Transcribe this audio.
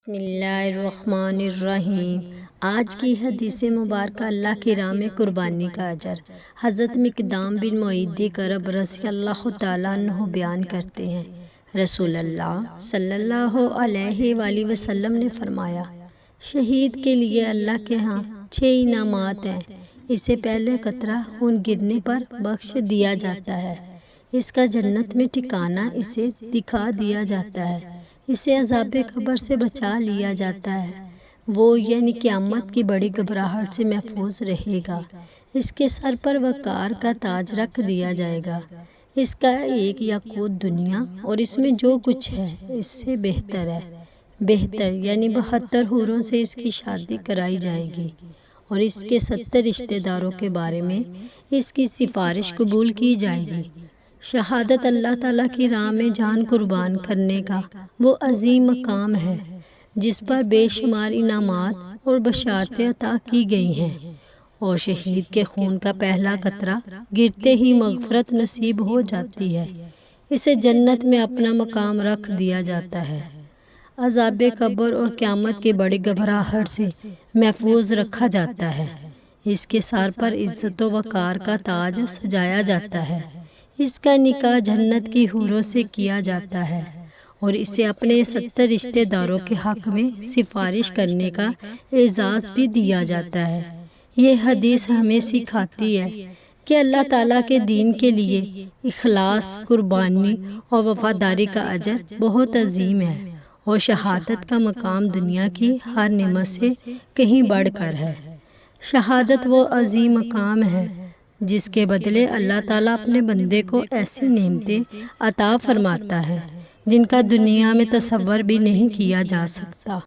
بسم اللہ الرحمن الرحیم۔ آج کی حدیث مبارکہ اللہ کی راہ میں قربانی کا اجر۔ حضرت مقدام بن معد کرب رضی اللہ تعالیٰ عنہ بیان کرتے ہیں، رسول اللہ صلی اللہ علیہ وآلہ وسلم نے فرمایا، شہید کے لیے اللہ کے ہاں 6 انعامات ہیں۔ اسے پہلے قطرہ خون گرنے پر بخش دیا جاتا ہے، اس کا جنت میں ٹھکانہ اسے دکھا دیا جاتا ہے، اسے عذاب قبر سے بچا لیا جاتا ہے، وہ یعنی قیامت کی بڑی گھبراہٹ سے محفوظ رہے گا، اس کے سر پر وقار کا تاج رکھ دیا جائے گا، اس کا ایک یاقوت دنیا اور اس میں جو کچھ ہے اس سے بہتر ہے، بہتر یعنی 72 حوروں سے اس کی شادی کرائی جائے گی، اور اس کے 70 رشتہ داروں کے بارے میں اس کی سفارش قبول کی جائے گی۔ شہادت اللہ تعالیٰ کی راہ میں جان قربان کرنے کا وہ عظیم مقام ہے جس پر بے شمار انعامات اور بشارتیں عطا کی گئی ہیں، اور شہید کے خون کا پہلا قطرہ گرتے ہی مغفرت نصیب ہو جاتی ہے، اسے جنت میں اپنا مقام رکھ دیا جاتا ہے، عذاب قبر اور قیامت کی بڑی گھبراہٹ سے محفوظ رکھا جاتا ہے، اس کے سر پر عزت و وقار کا تاج سجایا جاتا ہے، اس کا نکاح جنت کی حوروں سے کیا جاتا ہے، اور اسے اپنے 70 رشتہ داروں کے حق میں سفارش کرنے کا اعزاز بھی دیا جاتا ہے۔ یہ حدیث ہمیں سکھاتی ہے کہ اللہ تعالیٰ کے دین کے لیے اخلاص، قربانی اور وفاداری کا اجر بہت عظیم ہے، اور شہادت کا مقام دنیا کی ہر نعمت سے کہیں بڑھ کر ہے۔ شہادت وہ عظیم مقام ہے جس کے بدلے اللہ تعالیٰ اپنے بندے کو ایسی نعمتیں عطا فرماتا ہے جن کا دنیا میں تصور بھی نہیں کیا جا سکتا۔